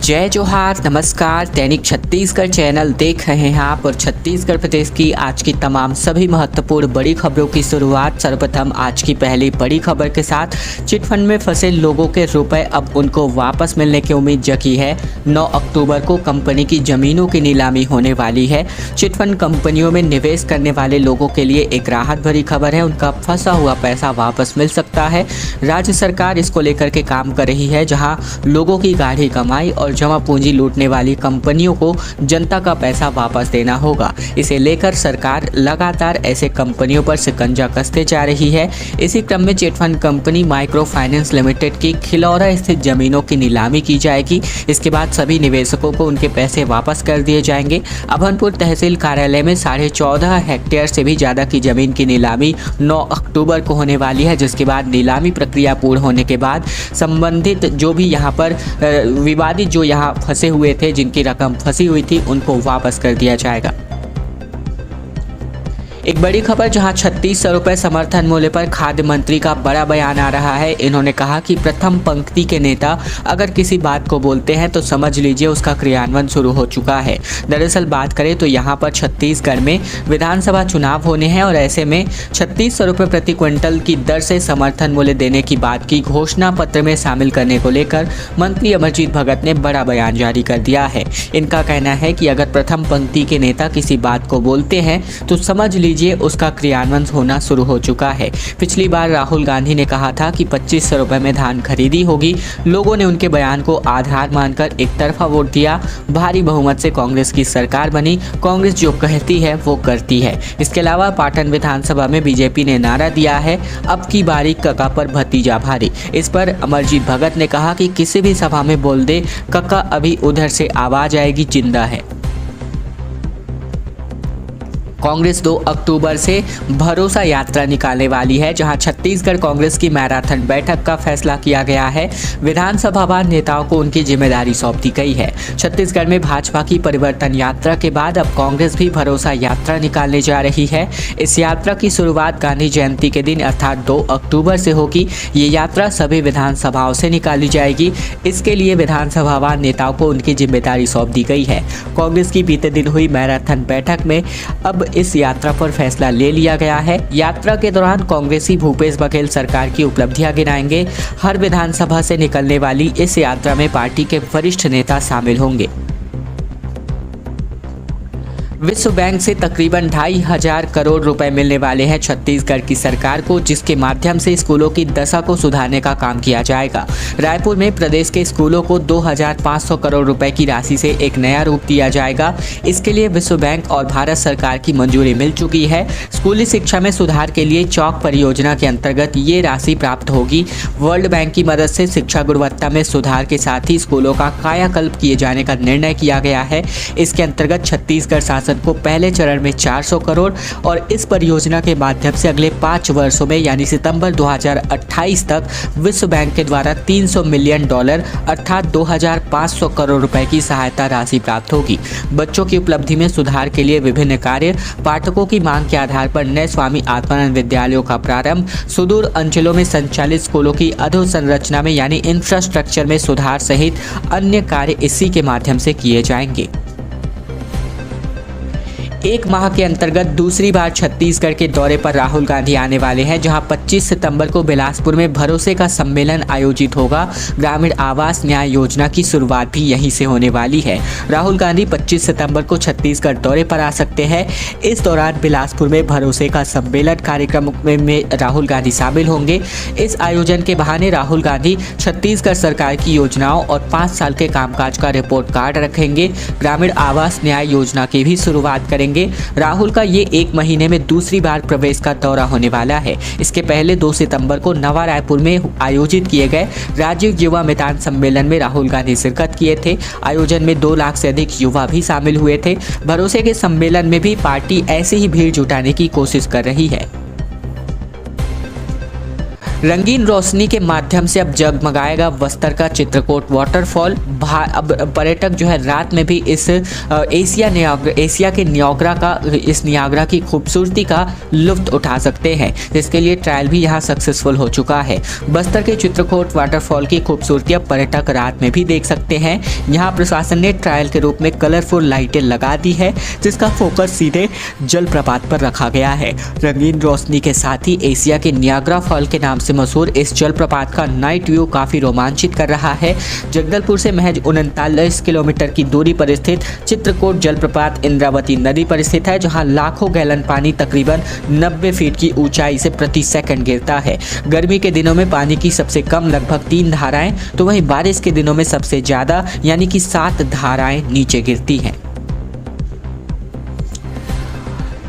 जय जोहार, नमस्कार। दैनिक छत्तीसगढ़ चैनल देख रहे हैं आप और छत्तीसगढ़ प्रदेश की आज की तमाम सभी महत्वपूर्ण बड़ी खबरों की शुरुआत सर्वप्रथम आज की पहली बड़ी खबर के साथ। चिटफंड में फंसे लोगों के रुपए अब उनको वापस मिलने की उम्मीद जगी है। 9 अक्टूबर को कंपनी की जमीनों की नीलामी होने वाली है। चिटफंड कंपनियों में निवेश करने वाले लोगों के लिए एक राहत भरी खबर है, उनका फंसा हुआ पैसा वापस मिल सकता है। राज्य सरकार इसको लेकर के काम कर रही है, जहां लोगों की गाढ़ी कमाई और जमा पूंजी लूटने वाली कंपनियों को जनता का पैसा वापस देना होगा। इसे लेकर सरकार लगातार ऐसे कंपनियों पर शिकंजा कसते जा रही है। इसी क्रम में chit fund company micro finance limited की खिलौरा स्थित जमीनों की नीलामी की जाएगी। इसके बाद सभी निवेशकों को उनके पैसे वापस कर दिए जाएंगे। अभनपुर तहसील कार्यालय में 14.5 हेक्टेयर से भी ज्यादा की जमीन की नीलामी 9 अक्टूबर को होने वाली है, जिसके बाद नीलामी प्रक्रिया पूर्ण होने के बाद संबंधित जो भी यहाँ पर विवादित जो यहाँ फंसे हुए थे, जिनकी रकम फंसी हुई थी, उनको वापस कर दिया जाएगा। एक बड़ी खबर जहां 3600 रुपये समर्थन मूल्य पर खाद्य मंत्री का बड़ा बयान आ रहा है। इन्होंने कहा कि प्रथम पंक्ति के नेता अगर किसी बात को बोलते हैं तो समझ लीजिए उसका क्रियान्वयन शुरू हो चुका है। दरअसल बात करें तो यहां पर छत्तीसगढ़ में विधानसभा चुनाव होने हैं और ऐसे में 3600 रुपये प्रति क्विंटल की दर से समर्थन मूल्य देने की बात की घोषणा पत्र में शामिल करने को लेकर मंत्री अमरजीत भगत ने बड़ा बयान जारी कर दिया है। इनका कहना है कि अगर प्रथम पंक्ति के नेता किसी बात को बोलते हैं तो समझ लीजिए उसका क्रियान्वयन होना शुरू हो चुका है। पिछली बार राहुल गांधी ने कहा था कि 2500 रुपये में धान खरीदी होगी। लोगों ने उनके बयान को आधार मानकर एक तरफा वोट दिया। भारी बहुमत से कांग्रेस की सरकार बनी। कांग्रेस जो कहती है वो करती है। इसके अलावा पाटन विधानसभा में बीजेपी ने नारा दिया है, अब की बारी कक्का पर भतीजा भारी। इस पर अमरजीत भगत ने कहा कि किसी भी सभा में बोल दे कक्का, अभी उधर से आवाज आएगी, जिंदा है। कांग्रेस 2 अक्टूबर से भरोसा यात्रा निकालने वाली है, जहां छत्तीसगढ़ कांग्रेस की मैराथन बैठक का फैसला किया गया है। विधानसभावार नेताओं को उनकी जिम्मेदारी सौंप दी गई है। छत्तीसगढ़ में भाजपा की परिवर्तन यात्रा के बाद अब कांग्रेस भी भरोसा यात्रा निकालने जा रही है। इस यात्रा की शुरुआत गांधी जयंती के दिन अर्थात 2 अक्टूबर से होगी। ये यात्रा सभी विधानसभाओं से निकाली जाएगी। इसके लिए विधानसभावार नेताओं को उनकी जिम्मेदारी सौंप दी गई है। कांग्रेस की बीते दिन हुई मैराथन बैठक में अब इस यात्रा पर फैसला ले लिया गया है। यात्रा के दौरान कांग्रेसी भूपेश बघेल सरकार की उपलब्धियां गिनाएंगे। हर विधानसभा से निकलने वाली इस यात्रा में पार्टी के वरिष्ठ नेता शामिल होंगे। विश्व बैंक से तकरीबन 2500 करोड़ रुपए मिलने वाले हैं छत्तीसगढ़ की सरकार को, जिसके माध्यम से स्कूलों की दशा को सुधारने का काम किया जाएगा। रायपुर में प्रदेश के स्कूलों को 2500 करोड़ रुपए की राशि से एक नया रूप दिया जाएगा। इसके लिए विश्व बैंक और भारत सरकार की मंजूरी मिल चुकी है। स्कूली शिक्षा में सुधार के लिए चौक परियोजना के अंतर्गत ये राशि प्राप्त होगी। वर्ल्ड बैंक की मदद से शिक्षा गुणवत्ता में सुधार के साथ ही स्कूलों का कायाकल्प किए जाने का निर्णय किया गया है। इसके अंतर्गत छत्तीसगढ़ शासन को पहले चरण में 400 करोड़ और इस परियोजना के माध्यम से अगले 5 वर्षों में यानी सितंबर 2028 तक विश्व बैंक के द्वारा $300 मिलियन अर्थात 2500 करोड़ रुपए की सहायता राशि प्राप्त होगी। बच्चों की उपलब्धि में सुधार के लिए विभिन्न कार्य, पाठकों की मांग के आधार पर नए स्वामी आत्मानंद विद्यालयों का प्रारंभ, सुदूर अंचलों में संचालित स्कूलों की अधोसंरचना में यानी इंफ्रास्ट्रक्चर में सुधार सहित अन्य कार्य इसी के माध्यम से किए जाएंगे। एक माह के अंतर्गत दूसरी बार छत्तीसगढ़ के दौरे पर राहुल गांधी आने वाले हैं, जहां 25 सितंबर को बिलासपुर में भरोसे का सम्मेलन आयोजित होगा। ग्रामीण आवास न्याय योजना की शुरुआत भी यहीं से होने वाली है। राहुल गांधी 25 सितंबर को छत्तीसगढ़ दौरे पर आ सकते हैं। इस दौरान बिलासपुर में भरोसे का सम्मेलन कार्यक्रम में राहुल गांधी शामिल होंगे। इस आयोजन के बहाने राहुल गांधी छत्तीसगढ़ सरकार की योजनाओं और 5 साल के कामकाज का रिपोर्ट कार्ड रखेंगे। ग्रामीण आवास न्याय योजना की भी शुरुआत करेंगे। राहुल का ये 1 महीने में दूसरी बार प्रवेश का दौरा होने वाला है। इसके पहले 2 सितंबर को नवा रायपुर में आयोजित किए गए राज्य युवा मैदान सम्मेलन में राहुल गांधी शिरकत किए थे। आयोजन में 2 लाख से अधिक युवा भी शामिल हुए थे। भरोसे के सम्मेलन में भी पार्टी ऐसी ही भीड़ जुटाने की कोशिश कर रही है। रंगीन रोशनी के माध्यम से अब जगमगाएगा बस्तर का चित्रकूट वाटरफॉल। अब पर्यटक जो है रात में भी इस एशिया के नियाग्रा की खूबसूरती का लुत्फ उठा सकते हैं। इसके लिए ट्रायल भी यहाँ सक्सेसफुल हो चुका है। बस्तर के चित्रकूट वाटरफॉल की खूबसूरती अब पर्यटक रात में भी देख सकते हैं। यहाँ प्रशासन ने ट्रायल के रूप में कलरफुल लाइटें लगा दी है, जिसका फोकस सीधे जलप्रपात पर रखा गया है। रंगीन रोशनी के साथ ही एशिया के नियाग्रा फॉल के नाम से मशहूर इस जलप्रपात का नाइट व्यू काफी रोमांचित कर रहा है। जगदलपुर से महज 39 किलोमीटर की दूरी पर स्थित चित्रकूट जलप्रपात इंद्रावती नदी पर स्थित है, जहां लाखों गैलन पानी तकरीबन 90 फीट की ऊंचाई से प्रति सेकंड गिरता है। गर्मी के दिनों में पानी की सबसे कम लगभग 3 धाराएं, तो वहीं बारिश के दिनों में सबसे ज्यादा यानी कि 7 धाराएं नीचे गिरती हैं।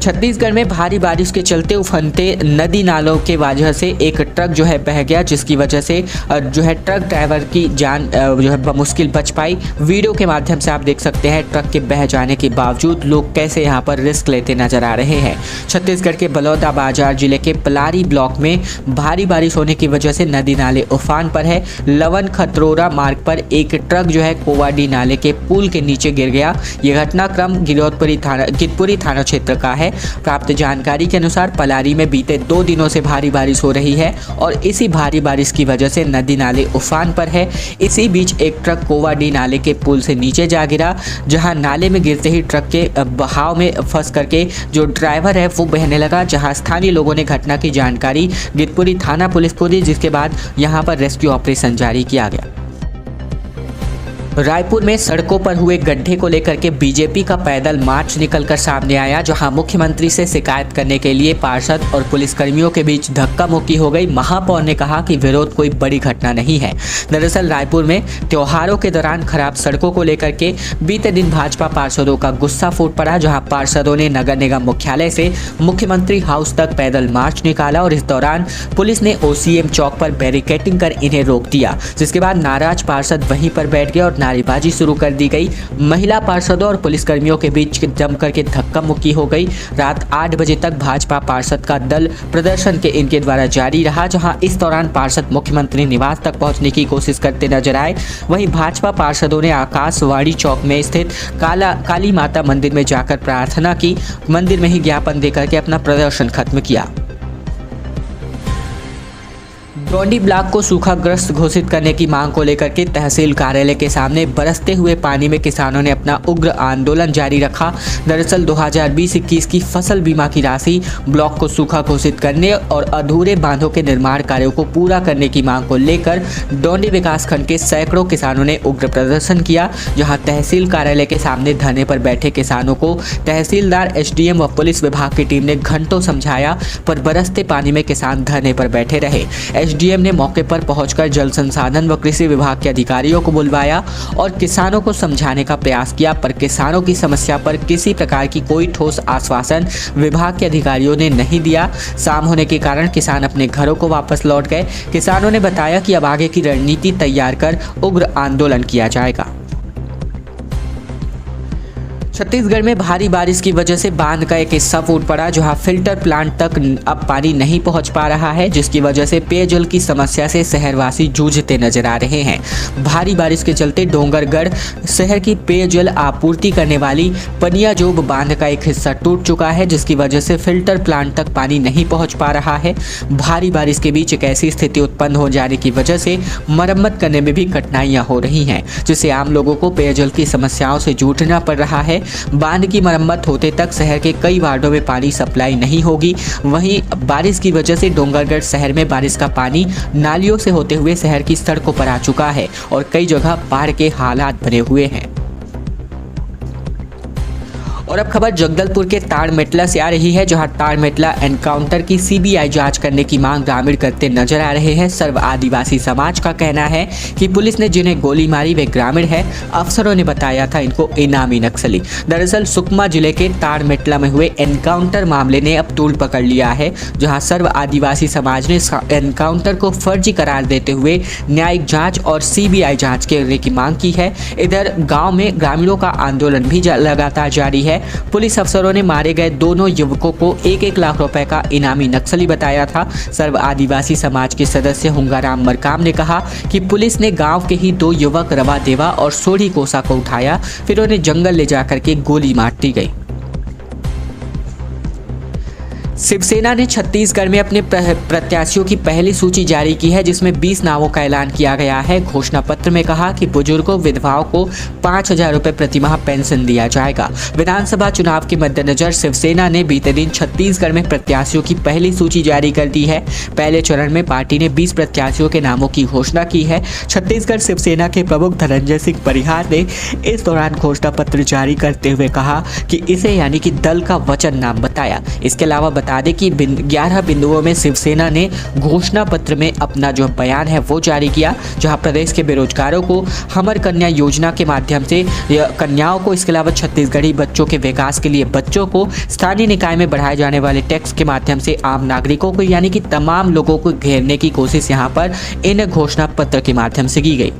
छत्तीसगढ़ में भारी बारिश के चलते उफनते नदी नालों के वजह से एक ट्रक जो है बह गया, जिसकी वजह से जो है ट्रक ड्राइवर की जान जो है बमुश्किल बच पाई। वीडियो के माध्यम से आप देख सकते हैं ट्रक के बह जाने के बावजूद लोग कैसे यहां पर रिस्क लेते नजर आ रहे हैं। छत्तीसगढ़ के बलौदाबाजार जिले के पलारी ब्लॉक में भारी बारिश होने की वजह से नदी नाले उफान पर है। लवन खतरोरा मार्ग पर एक ट्रक जो है कोवाडी नाले के पुल के नीचे गिर गया। यह घटनाक्रम गिदपुरी थाना क्षेत्र का है। प्राप्त जानकारी के अनुसार पलारी में बीते 2 दिनों से भारी बारिश हो रही है और इसी भारी बारिश की वजह से नदी नाले उफान पर है। इसी बीच एक ट्रक कोवाडी नाले के पुल से नीचे जा गिरा, जहां नाले में गिरते ही ट्रक के बहाव में फंस करके जो ड्राइवर है वो बहने लगा। जहां स्थानीय लोगों ने घटना की जानकारी गिदपुरी थाना पुलिस को दी, जिसके बाद यहां पर रेस्क्यू ऑपरेशन जारी किया गया। रायपुर में सड़कों पर हुए गड्ढे को लेकर के बीजेपी का पैदल मार्च निकलकर सामने आया, जहां मुख्यमंत्री से शिकायत करने के लिए पार्षद और पुलिसकर्मियों के बीच धक्का मुक्की हो गई। महापौर ने कहा कि विरोध कोई बड़ी घटना नहीं है। दरअसल रायपुर में त्योहारों के दौरान खराब सड़कों को लेकर के बीते दिन भाजपा पार्षदों का गुस्सा फूट पड़ा, जहां पार्षदों ने नगर निगम मुख्यालय से मुख्यमंत्री हाउस तक पैदल मार्च निकाला और इस दौरान पुलिस ने OCM चौक पर बैरिकेडिंग कर इन्हें रोक दिया, जिसके बाद नाराज पार्षद वहीं पर बैठ गए और नारेबाजी शुरू कर दी गई। महिला पार्षदों और पुलिसकर्मियों के बीच जमकर के धक्का मुक्की हो गई। रात 8 बजे तक भाजपा पार्षद का दल प्रदर्शन के इनके द्वारा जारी रहा, जहां इस दौरान पार्षद मुख्यमंत्री निवास तक पहुंचने की कोशिश करते नजर आए। वहीं भाजपा पार्षदों ने आकाशवाणी चौक में स्थित काली माता मंदिर में जाकर प्रार्थना की। मंदिर में ही ज्ञापन देकर के अपना प्रदर्शन खत्म किया। डोंडी ब्लॉक को सूखाग्रस्त घोषित करने की मांग को लेकर के तहसील कार्यालय के सामने बरसते हुए पानी में किसानों ने अपना उग्र आंदोलन जारी रखा। दरअसल 2020-21 की फसल बीमा की राशि, ब्लॉक को सूखा घोषित करने और अधूरे बांधों के निर्माण कार्यों को पूरा करने की मांग को लेकर डोंडी विकासखंड के सैकड़ों किसानों ने उग्र प्रदर्शन किया, जहां तहसील कार्यालय के सामने धरने पर बैठे किसानों को तहसीलदार, SDM व पुलिस विभाग की टीम ने घंटों समझाया, पर बरसते पानी में किसान धरने पर बैठे रहे। SDM ने मौके पर पहुंचकर जल संसाधन व कृषि विभाग के अधिकारियों को बुलवाया और किसानों को समझाने का प्रयास किया, पर किसानों की समस्या पर किसी प्रकार की कोई ठोस आश्वासन विभाग के अधिकारियों ने नहीं दिया। शाम होने के कारण किसान अपने घरों को वापस लौट गए। किसानों ने बताया कि अब आगे की रणनीति तैयार कर उग्र आंदोलन किया जाएगा। छत्तीसगढ़ में भारी बारिश की वजह से बांध का एक हिस्सा फूट पड़ा, जहां फिल्टर प्लांट तक अब पानी नहीं पहुंच पा रहा है, जिसकी वजह से पेयजल की समस्या से शहरवासी जूझते नजर आ रहे हैं। भारी बारिश के चलते डोंगरगढ़ शहर की पेयजल आपूर्ति करने वाली पनियाजोब बांध का एक हिस्सा टूट चुका है, जिसकी वजह से फिल्टर प्लांट तक पानी नहीं पहुँच पा रहा है। भारी बारिश के बीच एक ऐसी स्थिति उत्पन्न हो जाने की वजह से मरम्मत करने में भी कठिनाइयां हो रही हैं, जिससे आम लोगों को पेयजल की समस्याओं से जूझना पड़ रहा है। बांध की मरम्मत होते तक शहर के कई वार्डों में पानी सप्लाई नहीं होगी। वहीं बारिश की वजह से डोंगरगढ़ शहर में बारिश का पानी नालियों से होते हुए शहर की सड़कों पर आ चुका है और कई जगह बाढ़ के हालात बने हुए हैं। और अब खबर जगदलपुर के ताड़मेटला से आ रही है, जहां ताड़मेटला एनकाउंटर की CBI जांच करने की मांग ग्रामीण करते नजर आ रहे हैं। सर्व आदिवासी समाज का कहना है कि पुलिस ने जिन्हें गोली मारी वे ग्रामीण है। अफसरों ने बताया था इनको इनामी नक्सली। दरअसल सुकमा जिले के ताड़मेटला में हुए एनकाउंटर मामले ने अब तूल पकड़ लिया है, जहाँ सर्व आदिवासी समाज ने एनकाउंटर को फर्जी करार देते हुए न्यायिक जाँच और CBI जाँच करने की मांग की है। इधर गाँव में ग्रामीणों का आंदोलन भी लगातार जारी है। है। पुलिस अफसरों ने मारे गए दोनों युवकों को 1-1 लाख रुपए का इनामी नक्सली बताया था। सर्व आदिवासी समाज के सदस्य हुंगाराम मरकाम ने कहा कि पुलिस ने गांव के ही 2 युवक रवा देवा और सोढ़ी कोसा को उठाया, फिर उन्हें जंगल ले जाकर के गोली मार दी गई। शिवसेना ने छत्तीसगढ़ में अपने प्रत्याशियों की पहली सूची जारी की है, जिसमें 20 नामों का ऐलान किया गया है। घोषणा पत्र में कहा कि बुजुर्गों विधवाओं को 5,000 रुपये प्रतिमाह पेंशन दिया जाएगा। विधानसभा चुनाव के मद्देनजर शिवसेना ने बीते दिन छत्तीसगढ़ में प्रत्याशियों की पहली सूची जारी कर दी है। पहले चरण में पार्टी ने 20 प्रत्याशियों के नामों की घोषणा की है। छत्तीसगढ़ शिवसेना के प्रमुख धनंजय सिंह परिहार ने इस दौरान घोषणा पत्र जारी करते हुए कहा कि इसे यानी कि दल का वचन नाम बताया। इसके अलावा बता दें कि 11 बिंदुओं में शिवसेना ने घोषणा पत्र में अपना जो बयान है वो जारी किया, जहां प्रदेश के बेरोजगारों को हमर कन्या योजना के माध्यम से कन्याओं को, इसके अलावा छत्तीसगढ़ी बच्चों के विकास के लिए बच्चों को, स्थानीय निकाय में बढ़ाए जाने वाले टैक्स के माध्यम से आम नागरिकों को यानी कि तमाम लोगों को घेरने की कोशिश यहां पर इन घोषणा पत्र के माध्यम से की गई।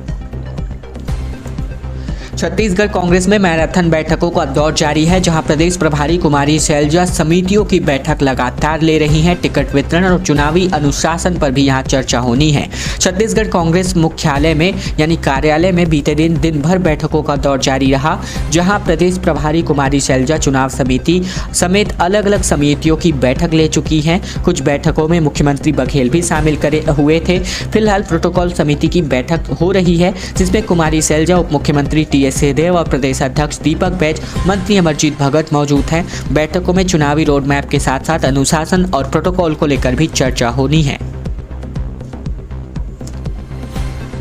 छत्तीसगढ़ कांग्रेस में मैराथन बैठकों का दौर जारी है, जहां प्रदेश प्रभारी कुमारी शैलजा समितियों की बैठक लगातार ले रही हैं। टिकट वितरण और चुनावी अनुशासन पर भी यहां चर्चा होनी है। छत्तीसगढ़ कांग्रेस मुख्यालय में यानी कार्यालय में बीते दिन भर बैठकों का दौर जारी रहा, जहां प्रदेश प्रभारी कुमारी शैलजा चुनाव समिति समेत अलग अलग समितियों की बैठक ले चुकी हैं। कुछ बैठकों में मुख्यमंत्री बघेल भी शामिल करे हुए थे। फिलहाल प्रोटोकॉल समिति की बैठक हो रही है, जिसमें कुमारी शैलजा, उप मुख्यमंत्री सिंहदेव और प्रदेश अध्यक्ष दीपक बैज, मंत्री अमरजीत भगत मौजूद हैं। बैठकों में चुनावी रोड मैप के साथ साथ अनुशासन और प्रोटोकॉल को लेकर भी चर्चा होनी है।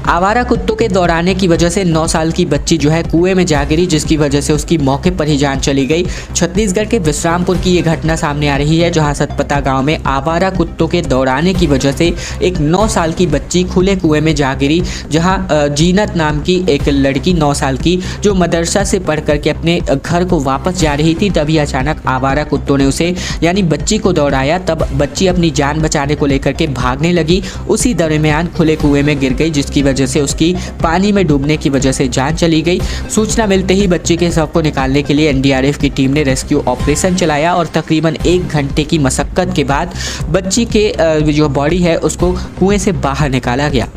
आवारा कुत्तों के दौड़ाने की वजह से 9 साल की बच्ची जो है कुएं में जा गिरी, जिसकी वजह से उसकी मौके पर ही जान चली गई। छत्तीसगढ़ के विश्रामपुर की ये घटना सामने आ रही है, जहां सतपता गांव में आवारा कुत्तों के दौड़ाने की वजह से एक 9 साल की बच्ची खुले कुएं में जा गिरी। जहां जीनत नाम की एक लड़की 9 साल की जो मदरसा से पढ़ करके अपने घर को वापस जा रही थी, तभी अचानक आवारा कुत्तों ने उसे यानी बच्ची को दौड़ाया। तब बच्ची अपनी जान बचाने को लेकर के भागने लगी। उसी दरमियान खुले कुएं में गिर गई, जिसकी वजह से उसकी पानी में डूबने की वजह से जान चली गई। सूचना मिलते ही बच्चे के शव को निकालने के लिए एनडीआरएफ की टीम ने रेस्क्यू ऑपरेशन चलाया और तकरीबन 1 घंटे की मशक्कत के बाद बच्ची के जो बॉडी है उसको कुएं से बाहर निकाला गया।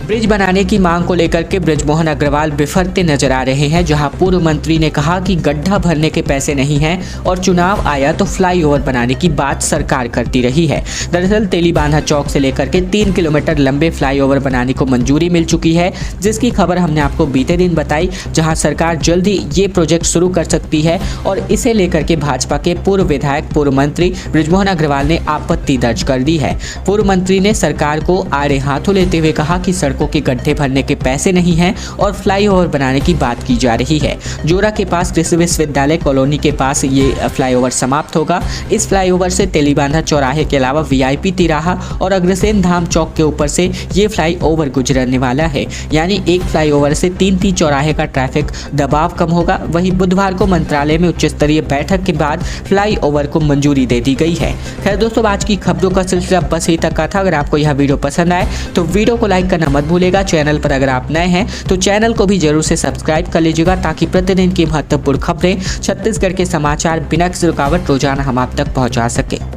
ब्रिज बनाने की मांग को लेकर के बृजमोहन अग्रवाल बिफरते नजर आ रहे हैं, जहां पूर्व मंत्री ने कहा कि गड्ढा भरने के पैसे नहीं हैं और चुनाव आया तो फ्लाईओवर बनाने की बात सरकार करती रही है। दरअसल तेलीबांधा चौक से लेकर के 3 किलोमीटर लंबे फ्लाईओवर बनाने को मंजूरी मिल चुकी है, जिसकी खबर हमने आपको बीते दिन बताई, जहां सरकार जल्दी ये प्रोजेक्ट शुरू कर सकती है। और इसे लेकर के भाजपा के पूर्व विधायक, पूर्व मंत्री बृजमोहन अग्रवाल ने आपत्ति दर्ज कर दी है। पूर्व मंत्री ने सरकार को आड़े हाथों लेते हुए कहा कि सड़कों के गड्ढे भरने के पैसे नहीं हैं और फ्लाईओवर बनाने की बात की जा रही है। जोरा के पास कृषि विश्वविद्यालय कॉलोनी के पास ये फ्लाईओवर समाप्त होगा। इस फ्लाईओवर से तेलीबांधा चौराहे के अलावा वीआईपी तिराहा और अग्रसेन धाम चौक के ऊपर से ये फ्लाईओवर गुजरने वाला है, यानी एक फ्लाईओवर से 3 चौराहे का ट्रैफिक दबाव कम होगा। वहीं बुधवार को मंत्रालय में उच्च स्तरीय बैठक के बाद फ्लाईओवर को मंजूरी दे दी गई है। खैर दोस्तों, आज की खबरों का सिलसिला बस यही तक का था। अगर आपको यह वीडियो पसंद आए तो वीडियो को लाइक करना मत भूलिएगा। चैनल पर अगर आप नए हैं तो चैनल को भी जरूर से सब्सक्राइब कर लीजिएगा, ताकि प्रतिदिन की महत्वपूर्ण खबरें, छत्तीसगढ़ के समाचार बिना किसी रुकावट रोजाना हम आप तक पहुंचा सके।